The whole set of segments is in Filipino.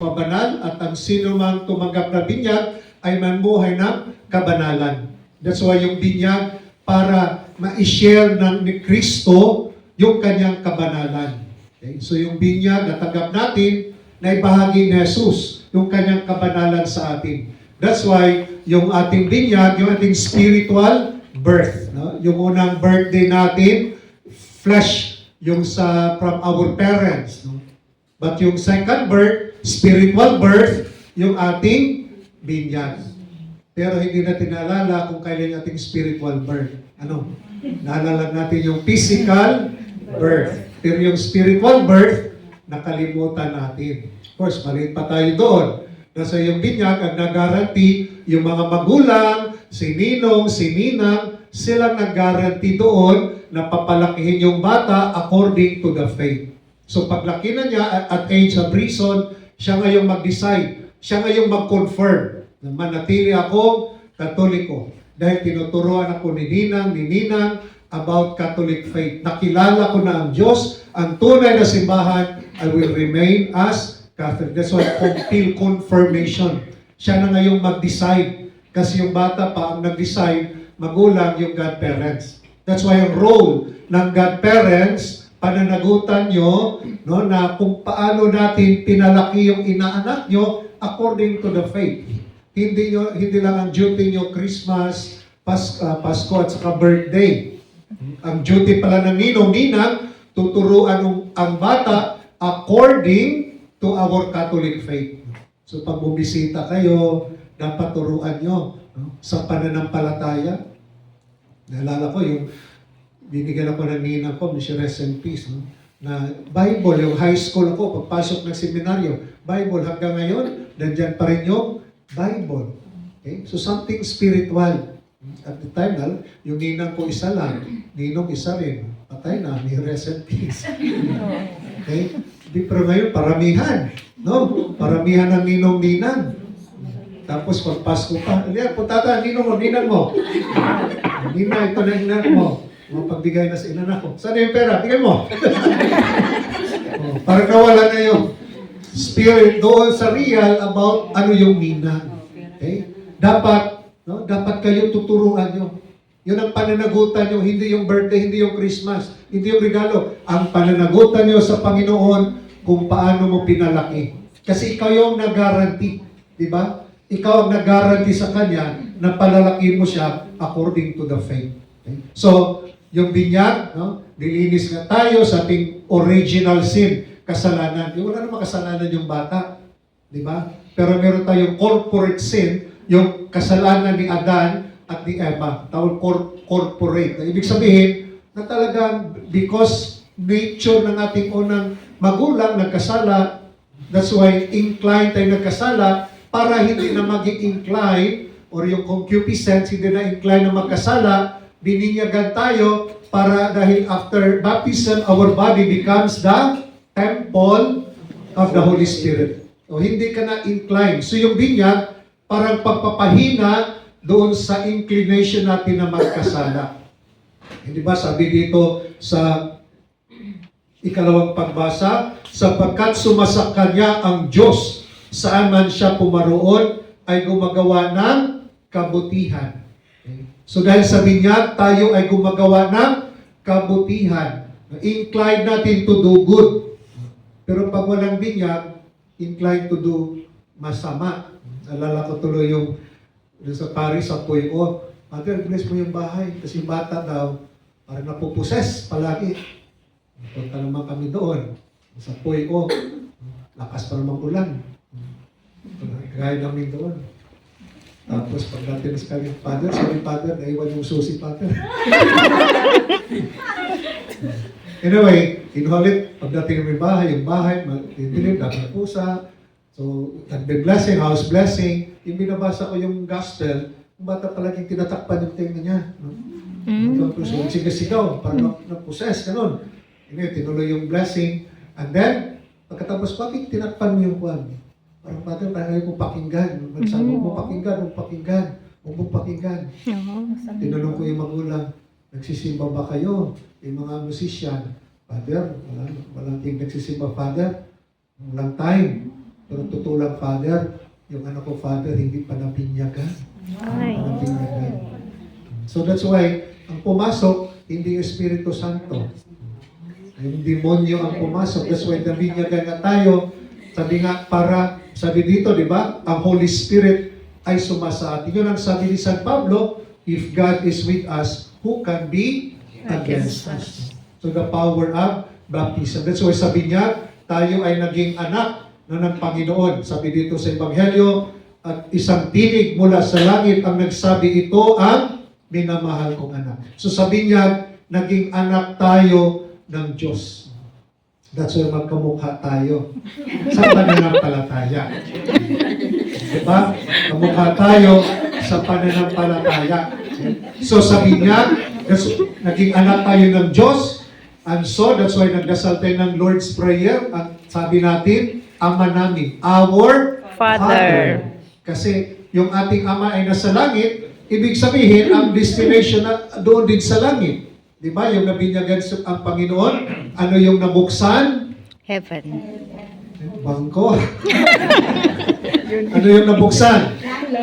mabanal at ang sino mang tumanggap na binyag ay mamuhay ng kabanalan. That's why yung binyag para ma-share ni Kristo yung kanyang kabanalan. Okay? So yung binyag na tanggap natin na ibahagi ni Jesus yung kanyang kabanalan sa atin. That's why yung ating binyag, yung ating spiritual birth. No? Yung unang birthday natin, flesh, yung from our parents. No? But yung second birth, spiritual birth, yung ating binyag. Pero hindi natin naalala kung kailan yung ating spiritual birth. Ano? Naalala natin yung physical birth. Pero yung spiritual birth, nakalimutan natin. Of course, maliit pa tayo doon. Nasa yung binyag, ang nag-guarantee, yung mga magulang, si ninong, si ninang, silang nag-guarantee doon na papalakihin yung bata according to the faith. So paglaki na niya at age of reason, siya ngayong mag-decide, siya ngayong mag-confirm na manatili akong Katoliko. Dahil tinuturuan ako ni Ninang about Catholic faith. Nakilala ko na ang Diyos, ang tunay na simbahan, I will remain as Catholic. That's why until confirmation. Siya na ngayong mag-decide. Kasi yung bata pa ang nag-decide, magulang yung godparents. That's why ang role ng godparents, pananagutan nyo, no, na kung paano natin pinalaki yung inaanak nyo according to the faith. Hindi lang ang duty nyo Christmas, Pasko at saka birthday. Ang duty pala ng ninong-ninang, tuturuan ang bata according to our Catholic faith. So pag bumisita kayo, dapat turuan nyo sa pananampalataya. Naalala ko yung binigyan ako ng ninang ko, Mr. Rest in Peace, na Bible, yung high school ako, pagpasok ng seminaryo, Bible hanggang ngayon, nandyan pa rin yung Bible. Okay? So something spiritual. At the time, yung ninang ko isa lang, ninong isa rin, patay na, may rest in peace. Okay? Pero ngayon, paramihan. No? Paramihan ng ninong-ninang. Tapos pag Pasko pa, punta ka, ninong mo, ninang mo. Nina, ito na inan mo. Mapagbigay na sa inanak ko. Saan yung pera? Bigay mo. Para nawala na yung spirit doon sa real about ano yung ninang. Okay? Dapat kayo tuturuan nyo. Yun ang pananagutan nyo, hindi yung birthday, hindi yung Christmas, hindi yung regalo. Ang pananagutan nyo sa Panginoon kung paano mo pinalaki. Kasi ikaw yung nag-guarantee. Di ba? Ikaw ang nag-guarantee sa Kanya na palalaki mo siya according to the faith. Okay? So, yung binyag, nilinis na tayo sa ating original sin, kasalanan. Wala namang kasalanan yung bata. Di ba? Pero meron tayong corporate sin, yung kasalanan ni Adan at ni Eva. Tawag corporate. Ibig sabihin, na talagang because nature ng ating unang magulang nagkasala, that's why inclined tayo nagkasala, para hindi na maging inclined, or yung concupiscence, hindi na inclined na magkasala, bininyagan tayo para dahil after baptism, our body becomes the temple of the Holy Spirit. O hindi ka na inclined. So yung binyag, parang pagpapahina doon sa inclination natin na magkasala. Hindi ba sabi dito sa ikalawang pagbasa, sapagkat sumasak kanya ang Diyos, saan man siya pumaroon, ay gumagawa ng kabutihan. Okay? So dahil sa binyag, tayo ay gumagawa ng kabutihan. Inclined natin to do good. Pero pag walang binyag, inclined to do masama. Alala ko tuloy yung sa Paris, sa Puyo, Father, bless mo yung bahay. Kasi bata daw, parang napuposes palagi. Punta naman kami doon. Sa Puyo, lakas pa naman ulan. Gaya namin doon. Tapos pagdating sa kami, Father, sorry Father, naiwan yung susi, Father. Anyway, inulit, pagdating namin yung bahay, dilim, dami pusa. So, nagbe-blessing, house blessing. Yung binabasa ko yung gospel, yung bata palaging tinatakpan yung tenga niya. So, sigaw, parang naposes, ganun. Tinuloy yung blessing. And then, pagkatapos, bakit tinakpan mo yung kwan? Parang Father, ayaw mo pakinggan. Magsabi mo pakinggan, huwag mo pakinggan. Tinanong ko yung magulang, nagsisimba ba kayo? Yung mga musician, Father, walang ting nagsisimba, Father. Walang time. Pero totoo lang, Father, yung anak ko, Father, hindi pa nabinyagan. Ay. Nabinyagan. So that's why, ang pumasok, hindi yung Espiritu Santo. Yung demonyo ang pumasok. That's why nabinyagan na tayo. Sabi nga, sabi dito, di ba? Ang Holy Spirit ay sumasa atin. Yun ang sabi ni San Pablo, if God is with us, who can be against us? So the power of baptism. That's why sabi niya, tayo ay naging anak ng Panginoon. Sabi dito sa Ebanghelyo, at isang tinig mula sa langit ang nagsabi, ito ang minamahal kong anak. So sabi niya, naging anak tayo ng Diyos. That's why magkamukha tayo sa pananampalataya. Diba? Kamukha tayo sa pananampalataya. So sabi niya, naging anak tayo ng Diyos, and so that's why nagdasal tayo ng Lord's Prayer, at sabi natin, Ama namin, our Father. Kasi yung ating Ama ay nasa langit, ibig sabihin, ang destination na doon din sa langit. Di ba? Yung nabinyagan ang Panginoon, ano yung nabuksan? Heaven. Bangko. Ano yung nabuksan?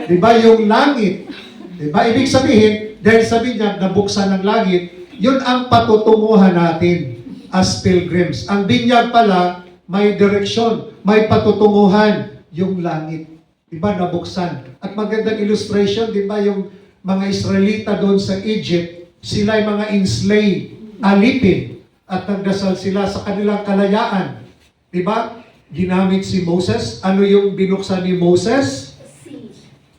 Di ba? Yung langit. Di ba? Ibig sabihin, dahil sabi niya, nabuksan ng langit, yun ang patutunguhan natin as pilgrims. Ang binyag pala, may direksyon, may patutunguhan, yung langit. Diba, nabuksan. At magandang illustration, diba, yung mga Israelita doon sa Egypt, sila ay mga enslaved, alipin, at nagdasal sila sa kanilang kalayaan. Diba? Ginamit si Moses. Ano yung binuksan ni Moses?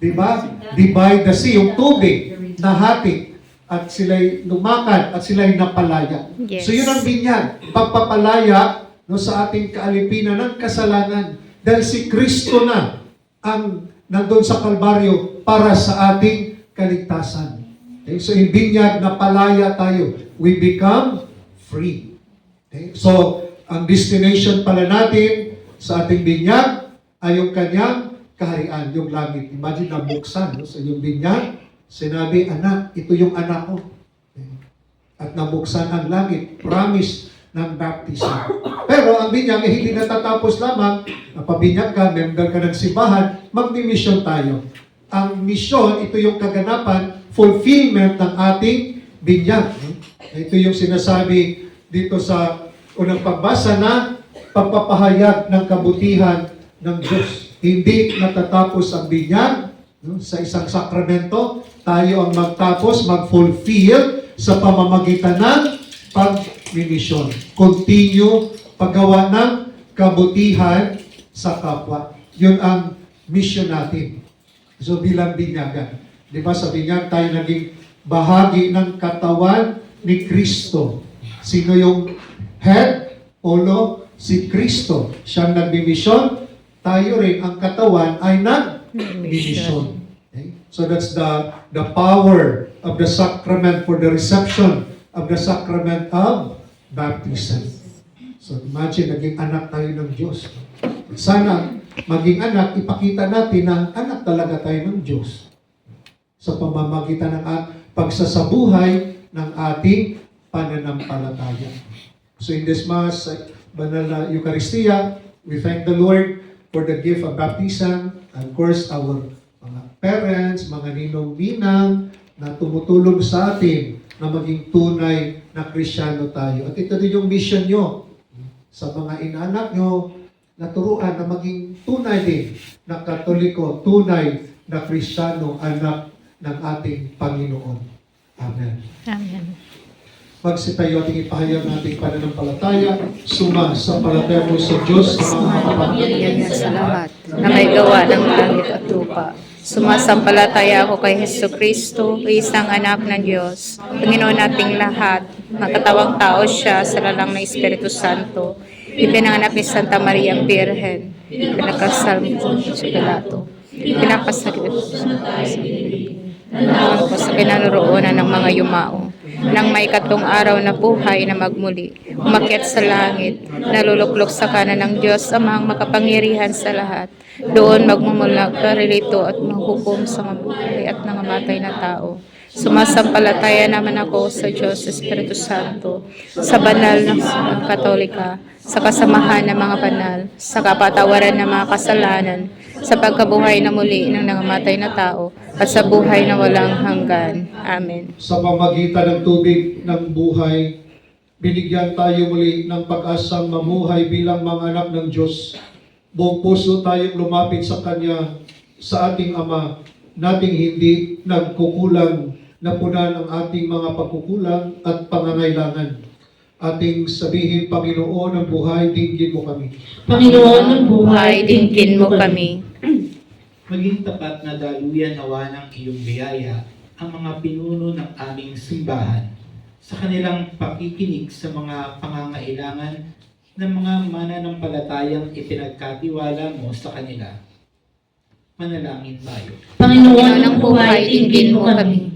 Diba? Divide the sea, yung tubig, nahati. At sila'y lumakad, at sila'y napalaya. Yes. So yun ang binyag, pagpapalaya no, sa ating kaalipinan ng kasalanan. Dahil si Kristo na ang nandun sa Kalbaryo para sa ating kaligtasan. Okay? So yung binyag, napalaya tayo. We become free. Okay? So, ang destination pala natin sa ating binyag ay yung kanyang kaharian, yung langit. Imagine na buksan no, sa yung binyag, sinabi, anak, ito yung anak ko. Okay? At nabuksan ang langit. Promise ng baptism. Pero ang binyag ay hindi natatapos lamang, napabinyag ka, member ka ng simbahan, magmi-mission tayo. Ang mission, ito yung kaganapan, fulfillment ng ating binyag. Ito yung sinasabi dito sa unang pagbasa na pagpapahayag ng kabutihan ng Diyos. Hindi natatapos ang binyag sa isang sakramento, tayo ang magtapos, mag-fulfill sa pamamagitan ng pag-misyon. Continue paggawa ng kabutihan sa kapwa. Yun ang mission natin. So bilang binyagan. Di ba sa binyag tayo naging bahagi ng katawan ni Kristo. Sino yung head? Ulo? Si Kristo. Siyang nagbimisyon. Tayo rin, ang katawan ay nagbimisyon. Okay? So that's the power of the sacrament for the reception of the sacrament of baptism. So imagine, naging anak tayo ng Diyos. Sana maging anak, ipakita natin na anak talaga tayo ng Diyos sa pamamagitan ng pagsasabuhay ng ating pananampalataya. So in this Mass, Banal na Eucharistia, we thank the Lord for the gift of baptism, and of course, our mga parents, mga ninong-ninang na tumutulong sa atin na maging tunay na Kristiyano tayo. At ito din yung mission nyo sa mga inaanak nyo, naturuan na maging tunay din na Katoliko, tunay na Kristiyano, anak ng ating Panginoon. Amen. Amen. Magsitayo ating ipahayag nating pananampalataya, sumasampalataya mo sa Diyos sa mga Makapangyarihan sa lahat na may gawa ng langit at lupa. Sumasampalataya ako kay Hesus Kristo, isang anak ng Diyos, Panginoon nating lahat, nakatawang tao siya sa lalang ng Espiritu Santo, ipinanganak ni Santa Maria ang Birhen, pinagkasal sa Pilato, pinapasakit sa kinaroroonan ng mga yumao. Nang may katong araw na buhay na magmuli, umakyat sa langit, naluluklok sa kanan ng Diyos amang makapangyarihan sa lahat. Doon magmumulag, parilito at manghukom sa mabuhay at nangamatay na tao. Sumasampalataya naman ako sa Diyos Espiritu Santo, sa banal na Katolika, sa kasamahan ng mga banal, sa kapatawaran ng mga kasalanan, sa pagkabuhay na muli ng nangamatay na tao, at sa buhay na walang hanggan. Amen. Sa pamagitan ng tubig ng buhay, binigyan tayo muli ng pag-asang mamuhay bilang mga anak ng Diyos. Buong puso tayong lumapit sa Kanya, sa ating Ama, nating hindi nagkukulang na punan ang ating mga pagkukulang at pangangailangan. Ating sabihin, Panginoon ng buhay, dinggin mo kami. Panginoon ng buhay, dinggin mo kami. Maging tapat na daluyan nawa ng iyong biyaya ang mga pinuno ng aming simbahan sa kanilang pakikinig sa mga pangangailangan ng mga mananampalatayang ipinagkatiwala mo sa kanila. Manalangin tayo. Panginoon ng buhay, dinggin mo kami.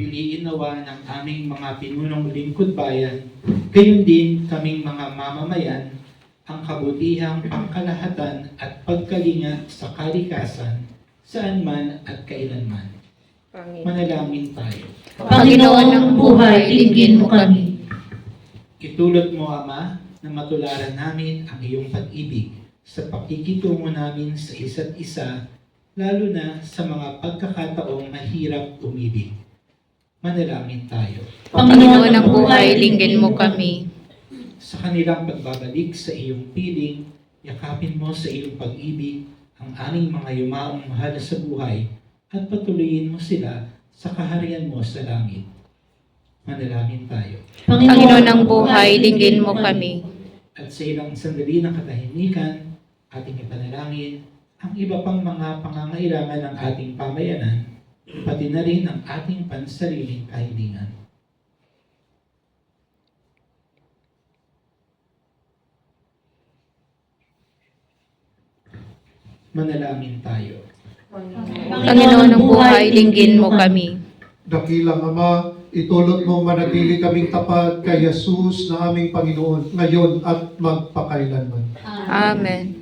Piliin nawa ng aming mga pinunong lingkod bayan, gayon din kaming mga mamamayan, ang kabutihang pangkalahatan at pagkalinga sa kalikasan, saan man at kailanman. Manalangin tayo. Panginoon ng buhay, dinggin mo kami. Itulot mo, Ama, na matularan namin ang iyong pag-ibig sa pakikitungo namin sa isa't isa, lalo na sa mga pagkakataong mahirap umibig. Manalangin tayo. Panginoon ng buhay, dinggin mo kami. Sa kanilang pagbabalik sa iyong piling, yakapin mo sa iyong pag-ibig ang aming mga yumaong mahal sa buhay at patuloyin mo sila sa kaharian mo sa langit. Manalangin tayo. Panginoon ng buhay, dinggin mo kami. At sa ilang sandali ng katahimikan, ating ipanalangin ang iba pang mga pangangailangan ng ating pamayanan, pati na rin ang ating pansariling kahilingan. Manalangin tayo. Panginoon ng buhay, dinggin mo kami. Dakilang Ama, itulot mo manatili kaming tapat kay Jesus na aming Panginoon, ngayon at magpakailanman. Amen.